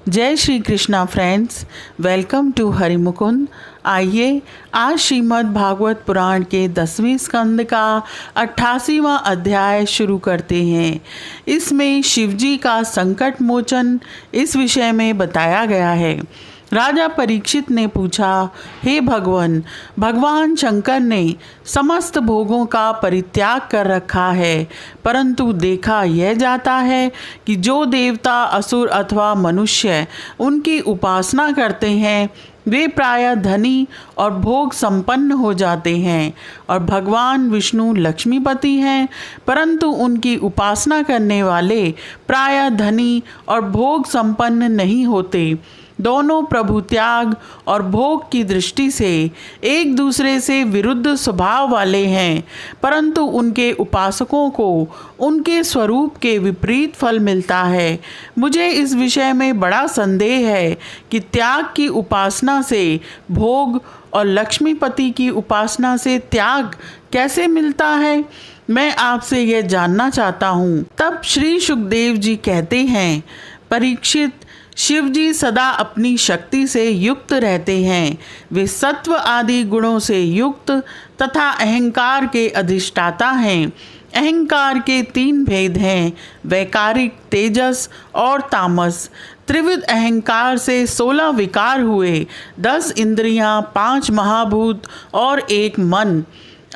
जय Shri Krishna friends, welcome to Harimukund. आइए आज श्रीमद् भागवत पुराण के 10वें स्कंद का 88वां अध्याय शुरू करते हैं। इसमें शिवजी का संकट मोचन इस विषय में बताया गया है। राजा परीक्षित ने पूछा, हे भगवान शंकर ने समस्त भोगों का परित्याग कर रखा है, परंतु देखा यह जाता है कि जो देवता, असुर अथवा मनुष्य उनकी उपासना करते हैं वे प्रायः धनी और भोग संपन्न हो जाते हैं, और भगवान विष्णु लक्ष्मीपति हैं, परंतु उनकी उपासना करने वाले प्रायः धनी और भोग संपन्न नहीं होते। दोनों प्रभु त्याग और भोग की दृष्टि से एक दूसरे से विरुद्ध स्वभाव वाले हैं, परंतु उनके उपासकों को उनके स्वरूप के विपरीत फल मिलता है। मुझे इस विषय में बड़ा संदेह है कि त्याग की उपासना से भोग और लक्ष्मीपति की उपासना से त्याग कैसे मिलता है। मैं आपसे यह जानना चाहता हूँ। तब श्री सुखदेव जी कहते हैं, परीक्षित, शिव जी सदा अपनी शक्ति से युक्त रहते हैं। वे सत्व आदि गुणों से युक्त तथा अहंकार के अधिष्ठाता हैं। अहंकार के 3 भेद हैं, वैकारिक, तेजस और तामस। त्रिविध अहंकार से 16 विकार हुए, 10 इंद्रियां, 5 महाभूत और 1 मन।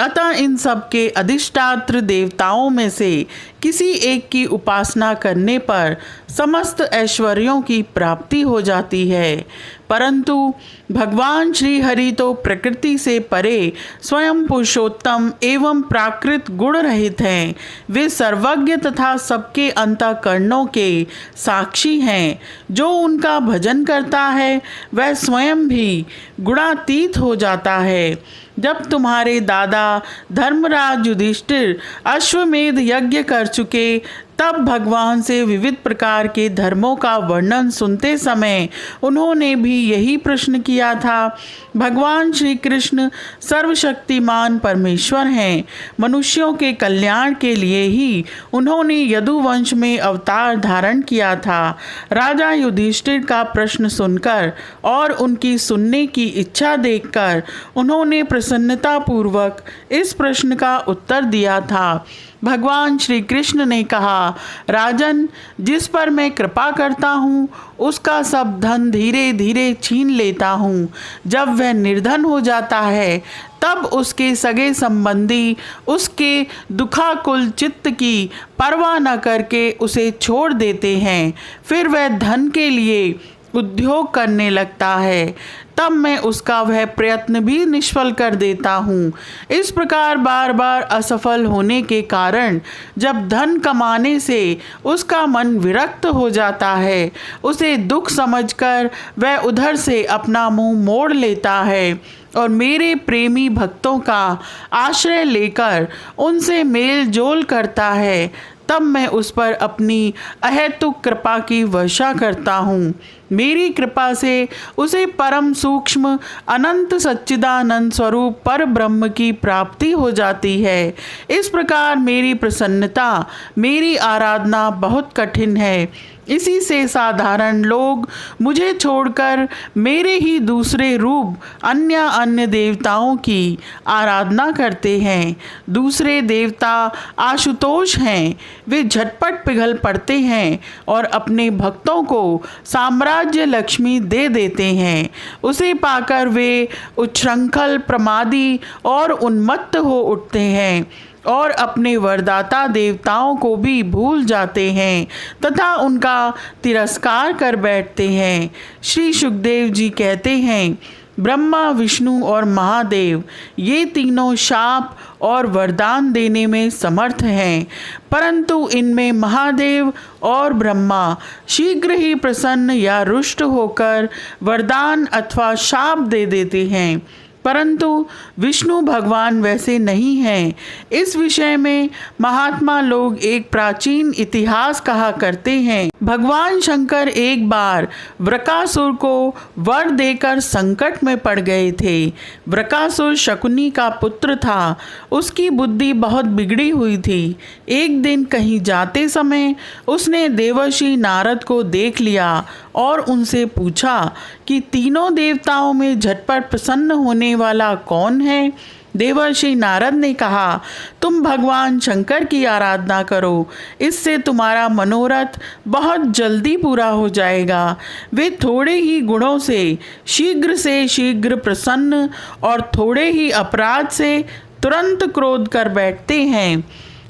अतः इन सब के अधिष्ठात्र देवताओं में से किसी एक की उपासना करने पर समस्त ऐश्वर्यों की प्राप्ति हो जाती है, परंतु भगवान श्री हरि तो प्रकृति से परे स्वयं पुरुषोत्तम एवं प्राकृत गुण रहित हैं। वे सर्वज्ञ तथा सबके अंतःकरणों के साक्षी हैं। जो उनका भजन करता है वह स्वयं भी गुणातीत हो जाता है। जब तुम्हारे दादा धर्मराज युधिष्ठिर अश्वमेध यज्ञ कर चुके, तब भगवान से विविध प्रकार के धर्मों का वर्णन सुनते समय उन्होंने भी यही प्रश्न किया था। भगवान श्री कृष्ण सर्वशक्तिमान परमेश्वर हैं। मनुष्यों के कल्याण के लिए ही उन्होंने यदुवंश में अवतार धारण किया था। राजा युधिष्ठिर का प्रश्न सुनकर और उनकी सुनने की इच्छा देखकर उन्होंने प्रसन्नतापूर्वक इस प्रश्न का उत्तर दिया था। भगवान श्री कृष्ण ने कहा, राजन, जिस पर मैं कृपा करता हूँ उसका सब धन धीरे धीरे छीन लेता हूँ। जब वह निर्धन हो जाता है तब उसके सगे संबंधी उसके दुखाकुल चित्त की परवाह न करके उसे छोड़ देते हैं। फिर वह धन के लिए उद्योग करने लगता है, तब मैं उसका वह प्रयत्न भी निष्फल कर देता हूँ। इस प्रकार बार बार असफल होने के कारण जब धन कमाने से उसका मन विरक्त हो जाता है, उसे दुख समझकर वह उधर से अपना मुंह मोड़ लेता है और मेरे प्रेमी भक्तों का आश्रय लेकर उनसे मेल जोल करता है। तब मैं उस पर अपनी अहेतुक कृपा की वर्षा करता हूँ। मेरी कृपा से उसे परम सूक्ष्म अनंत सच्चिदानंद स्वरूप पर ब्रह्म की प्राप्ति हो जाती है। इस प्रकार मेरी प्रसन्नता, मेरी आराधना बहुत कठिन है। इसी से साधारण लोग मुझे छोड़कर मेरे ही दूसरे रूप अन्य देवताओं की आराधना करते हैं। दूसरे देवता आशुतोष हैं। वे झटपट पिघल पड़ते हैं और अपने भक्तों को साम्राज्य लक्ष्मी दे देते हैं। उसे पाकर वे उच्छृंखल, प्रमादी और उन्मत्त हो उठते हैं और अपने वरदाता देवताओं को भी भूल जाते हैं तथा उनका तिरस्कार कर बैठते हैं। श्री सुखदेव जी कहते हैं, ब्रह्मा, विष्णु और महादेव ये तीनों शाप और वरदान देने में समर्थ हैं, परंतु इनमें महादेव और ब्रह्मा शीघ्र ही प्रसन्न या रुष्ट होकर वरदान अथवा शाप दे देते हैं, परंतु विष्णु भगवान वैसे नहीं हैं। इस विषय में महात्मा लोग एक प्राचीन इतिहास कहा करते हैं। भगवान शंकर एक बार वृकासुर को वर देकर संकट में पड़ गए थे। वृकासुर शकुनी का पुत्र था। उसकी बुद्धि बहुत बिगड़ी हुई थी। एक दिन कहीं जाते समय उसने देवर्षि नारद को देख लिया और उनसे पूछा कि तीनों देवताओं में झटपट प्रसन्न होने वाला कौन है। देवर्षि नारद ने कहा, तुम भगवान शंकर की आराधना करो, इससे तुम्हारा मनोरथ बहुत जल्दी पूरा हो जाएगा। वे थोड़े ही गुणों से शीघ्र प्रसन्न और थोड़े ही अपराध से तुरंत क्रोध कर बैठते हैं।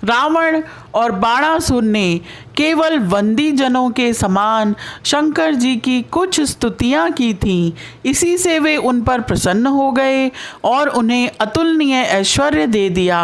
रावण और बाणासुर ने केवल वंदी जनों के समान शंकर जी की कुछ स्तुतियां की थीं। इसी से वे उन पर प्रसन्न हो गए और उन्हें अतुलनीय ऐश्वर्य दे दिया।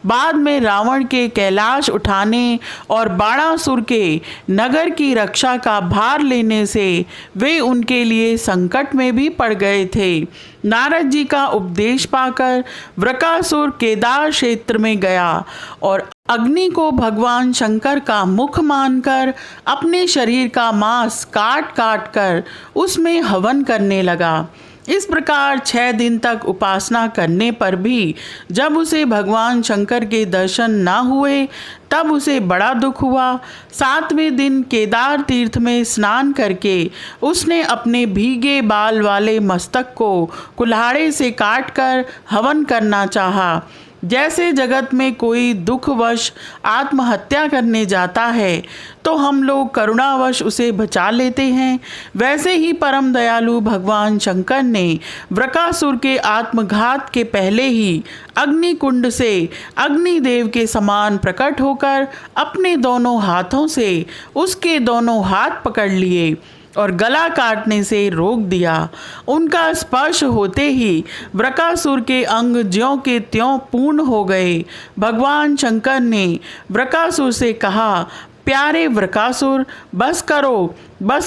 बाद में रावण के कैलाश उठाने और बाणासुर के नगर की रक्षा का भार लेने से वे उनके लिए संकट में भी पड़ गए थे। नारद जी का उपदेश पाकर वृकासुर केदार क्षेत्र में गया और अग्नि को भगवान शंकर का मुख मानकर अपने शरीर का मांस काट काट कर उसमें हवन करने लगा। इस प्रकार 6 दिन तक उपासना करने पर भी जब उसे भगवान शंकर के दर्शन न हुए तब उसे बड़ा दुख हुआ। 7वें दिन केदार तीर्थ में स्नान करके उसने अपने भीगे बाल वाले मस्तक को कुल्हाड़े से काटकर हवन करना चाहा। जैसे जगत में कोई दुखवश आत्महत्या करने जाता है तो हम लोग करुणावश उसे बचा लेते हैं, वैसे ही परम दयालु भगवान शंकर ने वृकासुर के आत्मघात के पहले ही अग्निकुंड से अग्निदेव के समान प्रकट होकर अपने दोनों हाथों से उसके दोनों हाथ पकड़ लिए और गला काटने से रोक दिया। उनका स्पर्श होते ही वृकासुर के अंग ज्यों के त्यों पूर्ण हो गए। भगवान शंकर ने वृकासुर से कहा, प्यारे वृकासुर, बस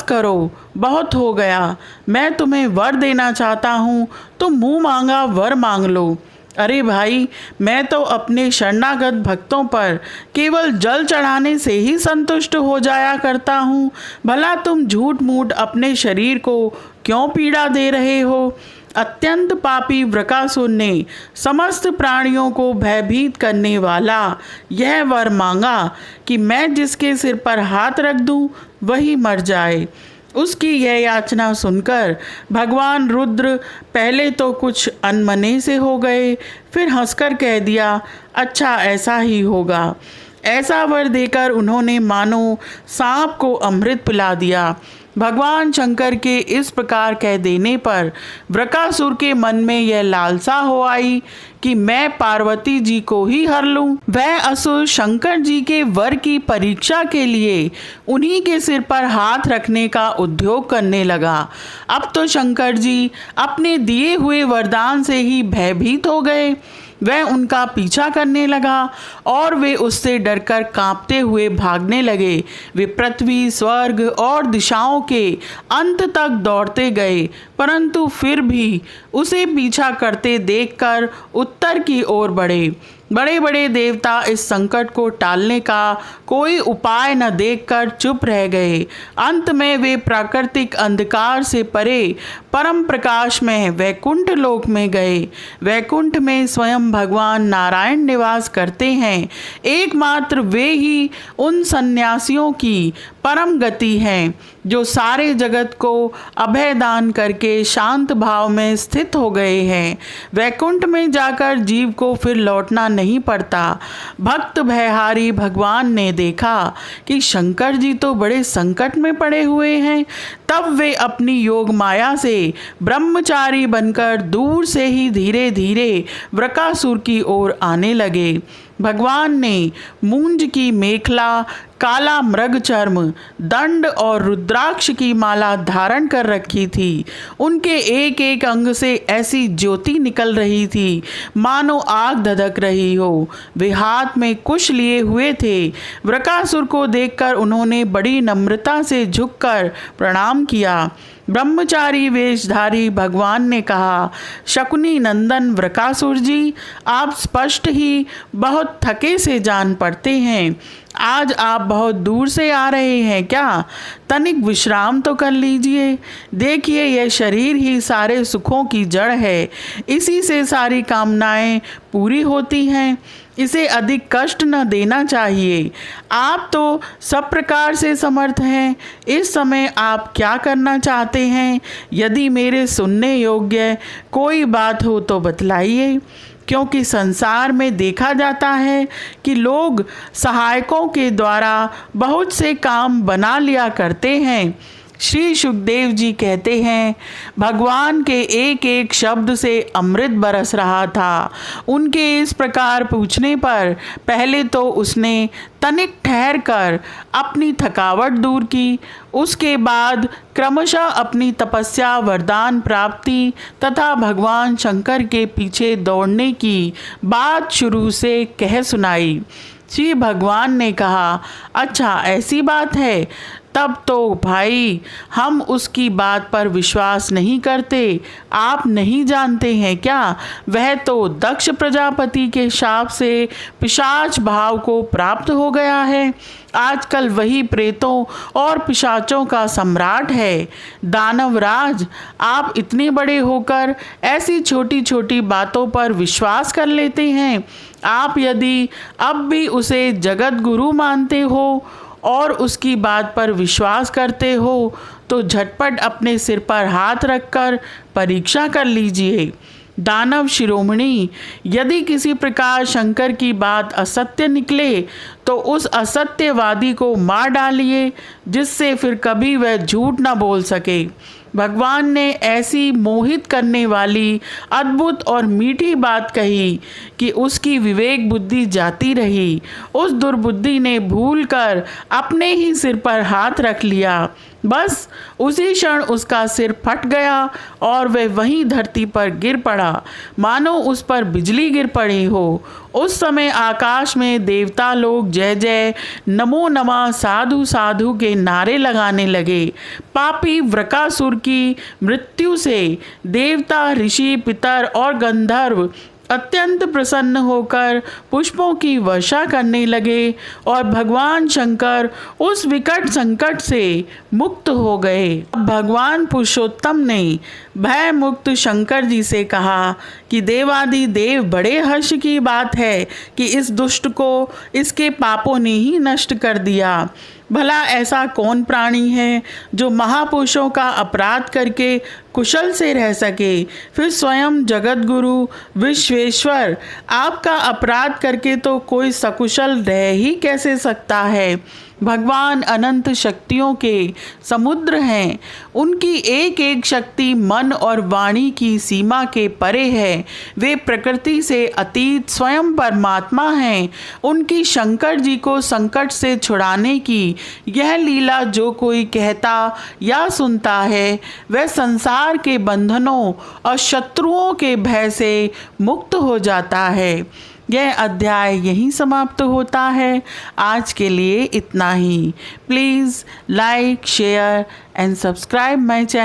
करो, बहुत हो गया। मैं तुम्हें वर देना चाहता हूँ, तुम मुँह मांगा वर मांग लो। अरे भाई, मैं तो अपने शरणागत भक्तों पर केवल जल चढ़ाने से ही संतुष्ट हो जाया करता हूँ, भला तुम झूठ मूठ अपने शरीर को क्यों पीड़ा दे रहे हो। अत्यंत पापी वृकासुर ने समस्त प्राणियों को भयभीत करने वाला यह वर मांगा कि मैं जिसके सिर पर हाथ रख दूं वही मर जाए। उसकी यह याचना सुनकर भगवान रुद्र पहले तो कुछ अनमने से हो गए, फिर हंसकर कह दिया, अच्छा ऐसा ही होगा। ऐसा वर देकर उन्होंने मानो सांप को अमृत पिला दिया। भगवान शंकर के इस प्रकार कह देने पर वृकासुर के मन में यह लालसा हो आई कि मैं पार्वती जी को ही हर लूं। वह असुर शंकर जी के वर की परीक्षा के लिए उन्हीं के सिर पर हाथ रखने का उद्योग करने लगा। अब तो शंकर जी अपने दिए हुए वरदान से ही भयभीत हो गए। वह उनका पीछा करने लगा और वे उससे डरकर कांपते हुए भागने लगे। वे पृथ्वी, स्वर्ग और दिशाओं के अंत तक दौड़ते गए, परंतु फिर भी उसे पीछा करते देखकर उत्तर की ओर बढ़े। बड़े बड़े देवता इस संकट को टालने का कोई उपाय न देखकर चुप रह गए। अंत में वे प्राकृतिक अंधकार से परे परम प्रकाश में वैकुंठ लोक में गए। वैकुंठ में स्वयं भगवान नारायण निवास करते हैं। एकमात्र वे ही उन सन्यासियों की परम गति हैं जो सारे जगत को अभय दान करके शांत भाव में स्थित हो गए हैं। वैकुंठ में जाकर जीव को फिर लौटना नहीं पड़ता। भक्त भयहारी भगवान ने देखा कि शंकर जी तो बड़े संकट में पड़े हुए हैं, तब वे अपनी योग माया से ब्रह्मचारी बनकर दूर से ही धीरे धीरे वृकासुर की ओर आने लगे। भगवान ने मूंज की मेखला, काला मृग चर्म, दंड और रुद्राक्ष की माला धारण कर रखी थी। उनके एक एक अंग से ऐसी ज्योति निकल रही थी मानो आग धधक रही हो। वे हाथ में कुश लिए हुए थे। वृकासुर को देखकर उन्होंने बड़ी नम्रता से झुककर प्रणाम किया। ब्रह्मचारी वेशधारी भगवान ने कहा, शकुनी नंदन वृकासुर जी, आप स्पष्ट ही बहुत थके से जान पड़ते हैं। आज आप बहुत दूर से आ रहे हैं क्या? तनिक विश्राम तो कर लीजिए। देखिए, यह शरीर ही सारे सुखों की जड़ है। इसी से सारी कामनाएं पूरी होती हैं। इसे अधिक कष्ट न देना चाहिए। आप तो सब प्रकार से समर्थ हैं। इस समय आप क्या करना चाहते हैं? यदि मेरे सुनने योग्य कोई बात हो तो बतलाइए, क्योंकि संसार में देखा जाता है कि लोग सहायकों के द्वारा बहुत से काम बना लिया करते हैं। श्री सुखदेव जी कहते हैं, भगवान के एक एक शब्द से अमृत बरस रहा था। उनके इस प्रकार पूछने पर पहले तो उसने तनिक ठहर कर अपनी थकावट दूर की। उसके बाद क्रमशः अपनी तपस्या, वरदान प्राप्ति तथा भगवान शंकर के पीछे दौड़ने की बात शुरू से कह सुनाई। श्री भगवान ने कहा, अच्छा ऐसी बात है, तब तो भाई हम उसकी बात पर विश्वास नहीं करते। आप नहीं जानते हैं क्या? वह तो दक्ष प्रजापति के शाप से पिशाच भाव को प्राप्त हो गया है। आजकल वही प्रेतों और पिशाचों का सम्राट है। दानवराज, आप इतने बड़े होकर ऐसी छोटी छोटी बातों पर विश्वास कर लेते हैं। आप यदि अब भी उसे जगत गुरु मानते हो और उसकी बात पर विश्वास करते हो तो झटपट अपने सिर पर हाथ रखकर परीक्षा कर लीजिए। दानव शिरोमणि, यदि किसी प्रकार शंकर की बात असत्य निकले तो उस असत्यवादी को मार डालिए, जिससे फिर कभी वह झूठ न बोल सके। भगवान ने ऐसी मोहित करने वाली अद्भुत और मीठी बात कही कि उसकी विवेक बुद्धि जाती रही। उस दुर्बुद्धि ने भूलकर अपने ही सिर पर हाथ रख लिया। बस उसी क्षण उसका सिर फट गया और वह वहीं धरती पर गिर पड़ा, मानो उस पर बिजली गिर पड़ी हो। उस समय आकाश में देवता लोग जय जय, नमो नमः, साधु साधु के नारे लगाने लगे। पापी वृकासुर की मृत्यु से देवता, ऋषि, पितर और गंधर्व अत्यंत प्रसन्न होकर पुष्पों की वर्षा करने लगे और भगवान शंकर उस विकट संकट से मुक्त हो गए। अब भगवान पुरुषोत्तम ने भय मुक्त शंकर जी से कहा कि देवादि देव, बड़े हर्ष की बात है कि इस दुष्ट को इसके पापों ने ही नष्ट कर दिया। भला ऐसा कौन प्राणी है जो महापुरुषों का अपराध करके कुशल से रह सके? फिर स्वयं जगत गुरु विश्वेश्वर आपका अपराध करके तो कोई सकुशल रह ही कैसे सकता है? भगवान अनंत शक्तियों के समुद्र हैं। उनकी एक एक शक्ति मन और वाणी की सीमा के परे है। वे प्रकृति से अतीत स्वयं परमात्मा हैं। उनकी शंकर जी को संकट से छुड़ाने की यह लीला जो कोई कहता या सुनता है, वह संसार के बंधनों और शत्रुओं के भय से मुक्त हो जाता है। यह अध्याय यहीं समाप्त होता है। आज के लिए इतना ही। Please like, share and subscribe my channel.